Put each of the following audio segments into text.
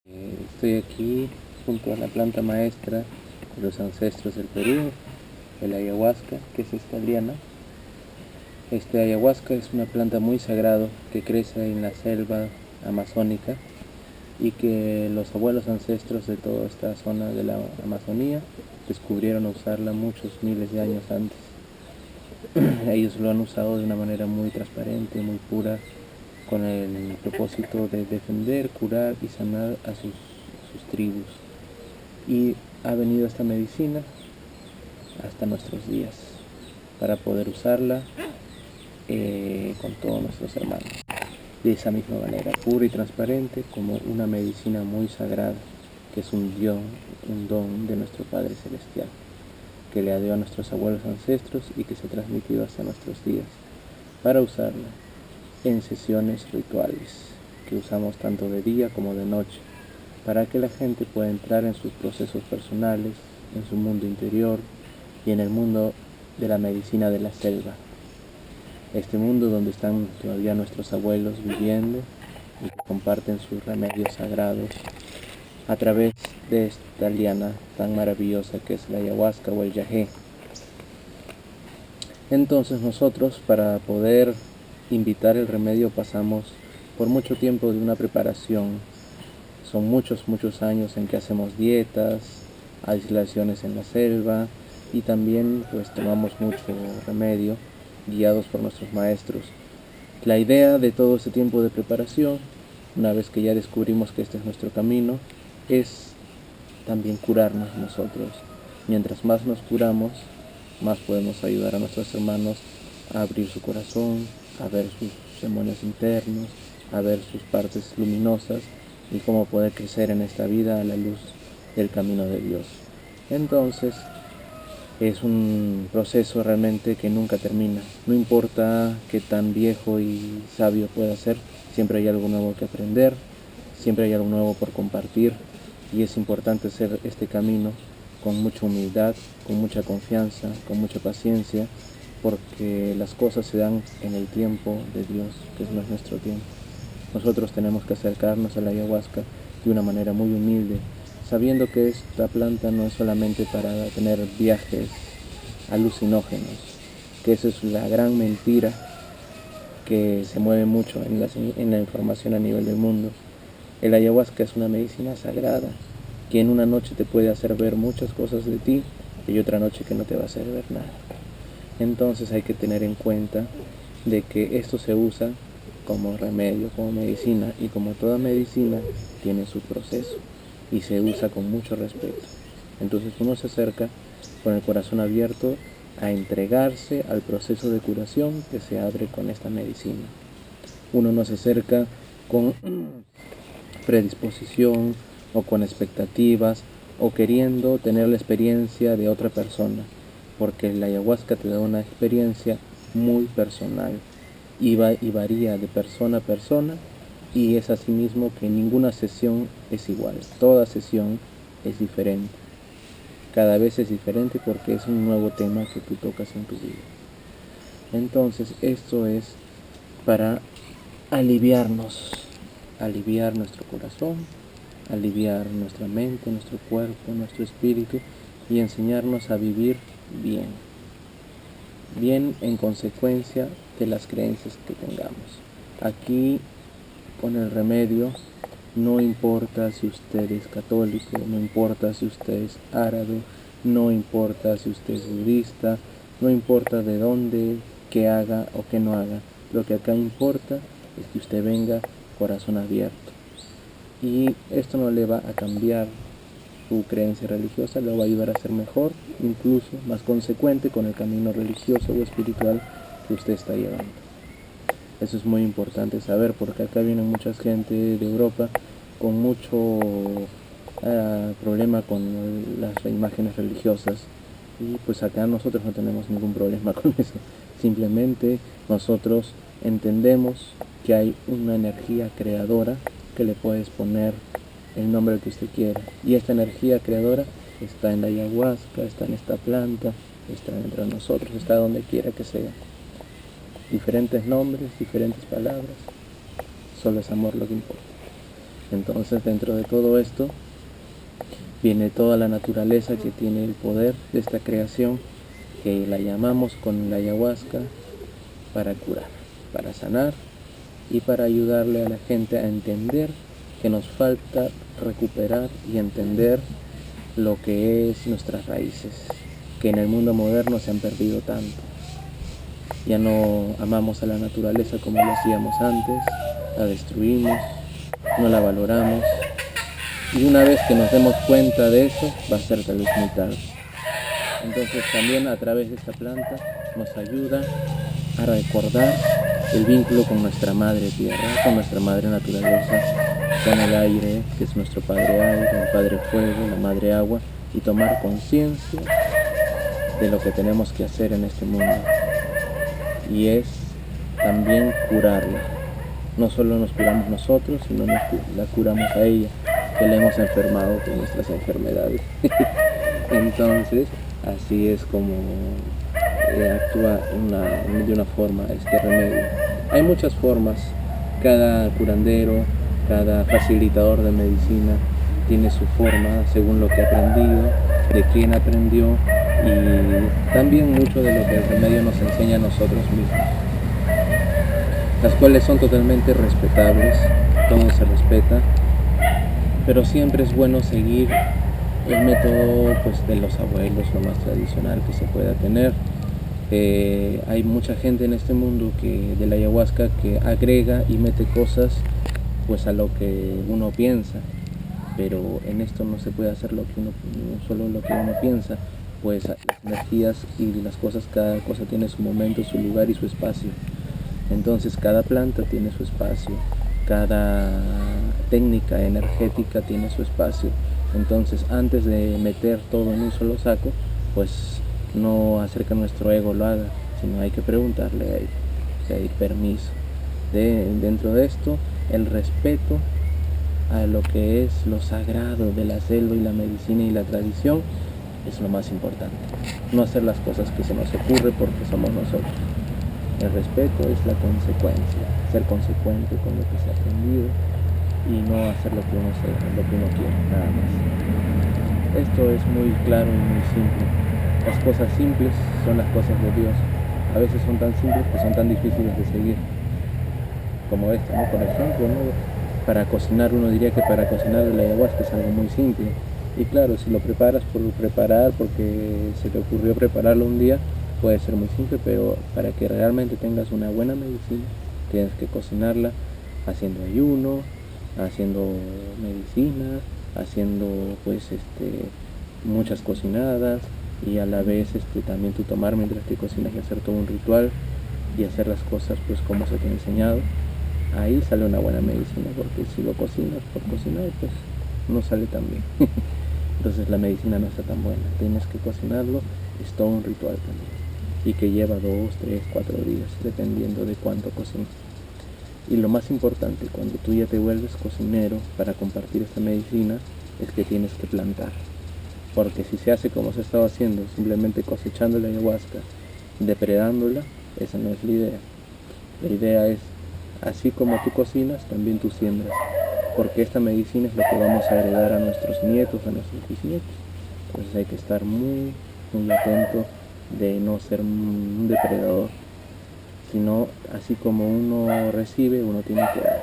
Estoy aquí junto a la planta maestra de los ancestros del Perú, el ayahuasca, que es esta liana. Este ayahuasca es una planta muy sagrada que crece en la selva amazónica y que los abuelos ancestros de toda esta zona de la Amazonía descubrieron usarla muchos miles de años antes. Ellos lo han usado de una manera muy transparente, muy pura, con el propósito de defender, curar y sanar a sus tribus. Y ha venido esta medicina hasta nuestros días para poder usarla con todos nuestros hermanos. De esa misma manera, pura y transparente, como una medicina muy sagrada, que es un don de nuestro Padre Celestial, que le dio a nuestros abuelos ancestros y que se ha transmitido hasta nuestros días, para usarla en sesiones rituales que usamos tanto de día como de noche, para que la gente pueda entrar en sus procesos personales, en su mundo interior y en el mundo de la medicina de la selva. Este mundo donde están todavía nuestros abuelos viviendo y que comparten sus remedios sagrados a través de esta liana tan maravillosa que es la ayahuasca o el yagé. Entonces nosotros, para poder invitar el remedio, pasamos por mucho tiempo de una preparación. Son muchos años en que hacemos dietas, aislaciones en la selva y también pues tomamos mucho remedio guiados por nuestros maestros. La idea de todo este tiempo de preparación, una vez que ya descubrimos que este es nuestro camino, es también curarnos nosotros. Mientras más nos curamos, más podemos ayudar a nuestros hermanos a abrir su corazón, a ver sus demonios internos, a ver sus partes luminosas y cómo poder crecer en esta vida a la luz del camino de Dios. Entonces, es un proceso realmente que nunca termina. No importa qué tan viejo y sabio pueda ser, siempre hay algo nuevo que aprender, siempre hay algo nuevo por compartir, y es importante hacer este camino con mucha humildad, con mucha confianza, con mucha paciencia, porque las cosas se dan en el tiempo de Dios, que no es nuestro tiempo. Nosotros tenemos que acercarnos a la ayahuasca de una manera muy humilde, sabiendo que esta planta no es solamente para tener viajes alucinógenos, que esa es la gran mentira que se mueve mucho en la información a nivel del mundo. El ayahuasca es una medicina sagrada que en una noche te puede hacer ver muchas cosas de ti y otra noche que no te va a hacer ver nada. Entonces hay que tener en cuenta de que esto se usa como remedio, como medicina, y como toda medicina tiene su proceso y se usa con mucho respeto. Entonces uno se acerca con el corazón abierto a entregarse al proceso de curación que se abre con esta medicina. Uno no se acerca con predisposición o con expectativas o queriendo tener la experiencia de otra persona, porque la ayahuasca te da una experiencia muy personal y varía de persona a persona, y es así mismo que ninguna sesión es igual, toda sesión es diferente, cada vez es diferente porque es un nuevo tema que tú tocas en tu vida. Entonces esto es para aliviarnos, aliviar nuestro corazón, aliviar nuestra mente, nuestro cuerpo, nuestro espíritu, y enseñarnos a vivir bien. Bien en consecuencia de las creencias que tengamos. Aquí, con el remedio, no importa si usted es católico, no importa si usted es árabe, no importa si usted es budista, no importa de dónde, qué haga o qué no haga. Lo que acá importa es que usted venga corazón abierto. Y esto no le va a cambiar su creencia religiosa, le va a ayudar a ser mejor, incluso más consecuente con el camino religioso o espiritual que usted está llevando. Eso es muy importante saber, porque acá viene mucha gente de Europa con mucho problema con las imágenes religiosas, y pues acá nosotros no tenemos ningún problema con eso. Simplemente nosotros entendemos que hay una energía creadora que le puedes poner el nombre que usted quiera, y esta energía creadora está en la ayahuasca, está en esta planta, está dentro de nosotros, está donde quiera que sea. Diferentes nombres, diferentes palabras, solo es amor lo que importa. Entonces, dentro de todo esto viene toda la naturaleza que tiene el poder de esta creación, que la llamamos con la ayahuasca para curar, para sanar y para ayudarle a la gente a entender que nos falta recuperar y entender lo que es nuestras raíces, que en el mundo moderno se han perdido tanto. Ya no amamos a la naturaleza como lo hacíamos antes, la destruimos, no la valoramos, y una vez que nos demos cuenta de eso, va a ser tal vez muy tarde. Entonces también a través de esta planta nos ayuda a recordar el vínculo con nuestra madre tierra, con nuestra madre naturaleza, con el aire, que es nuestro padre aire, el padre fuego, la madre agua, y tomar conciencia de lo que tenemos que hacer en este mundo. Y es también curarla. No solo nos curamos nosotros, sino la curamos a ella, que la hemos enfermado con nuestras enfermedades. Entonces, así es como actúa de una forma este remedio. Hay muchas formas, cada curandero, cada facilitador de medicina tiene su forma según lo que ha aprendido, de quién aprendió, y también mucho de lo que el remedio nos enseña a nosotros mismos, las cuales son totalmente respetables, todo se respeta, pero siempre es bueno seguir el método pues, de los abuelos, lo más tradicional que se pueda tener. Hay mucha gente en este mundo de la ayahuasca que agrega y mete cosas pues a lo que uno piensa, pero en esto no se puede hacer solo lo que uno piensa, pues las energías y las cosas, cada cosa tiene su momento, su lugar y su espacio. Entonces cada planta tiene su espacio, cada técnica energética tiene su espacio. Entonces antes de meter todo en un solo saco, pues no hacer que nuestro ego lo haga, sino hay que preguntarle a él, pedir permiso. Dentro de esto, el respeto a lo que es lo sagrado de la selva y la medicina y la tradición es lo más importante. No hacer las cosas que se nos ocurre porque somos nosotros. El respeto es la consecuencia, ser consecuente con lo que se ha aprendido y no hacer lo que uno quiere, nada más. Esto es muy claro y muy simple. Las cosas simples son las cosas de Dios. A veces son tan simples que son tan difíciles de seguir. Como esta, ¿no? Por ejemplo, ¿no? Para cocinar, uno diría que para cocinar la ayahuasca es algo muy simple. Y claro, si lo preparas por preparar, porque se te ocurrió prepararlo un día, puede ser muy simple, pero para que realmente tengas una buena medicina, tienes que cocinarla haciendo ayuno, haciendo medicina, haciendo pues muchas cocinadas, y a la vez también tú tomar mientras que cocinas y hacer todo un ritual y hacer las cosas pues como se te ha enseñado. Ahí sale una buena medicina, porque si lo cocinas por cocinar pues no sale tan bien. Entonces la medicina no está tan buena, tienes que cocinarlo, es todo un ritual también, y que lleva 2, 3, 4 días, dependiendo de cuánto cocines. Y lo más importante, cuando tú ya te vuelves cocinero para compartir esta medicina, es que tienes que plantar. Porque si se hace como se estaba haciendo, simplemente cosechando la ayahuasca, depredándola, esa no es la idea. La idea es, así como tú cocinas, también tú siembras. Porque esta medicina es lo que vamos a heredar a nuestros nietos, a nuestros bisnietos. Entonces hay que estar muy, muy atento de no ser un depredador, sino así como uno recibe, uno tiene que dar.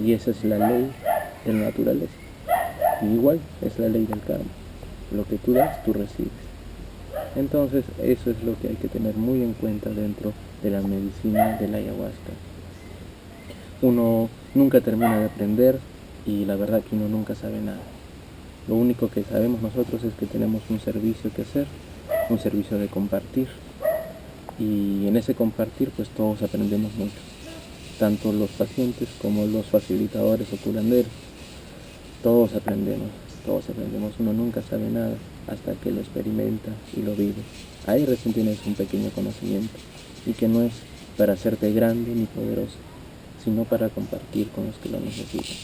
Y esa es la ley de la naturaleza. Y igual es la ley del karma. Lo que tú das, tú recibes. Entonces eso es lo que hay que tener muy en cuenta dentro de la medicina de la ayahuasca. Uno nunca termina de aprender y la verdad que uno nunca sabe nada. Lo único que sabemos nosotros es que tenemos un servicio que hacer, un servicio de compartir. Y en ese compartir pues todos aprendemos mucho, tanto los pacientes como los facilitadores o curanderos. Todos aprendemos, uno nunca sabe nada hasta que lo experimenta y lo vive. Ahí recién tienes un pequeño conocimiento, y que no es para hacerte grande ni poderoso, sino para compartir con los que lo necesitan.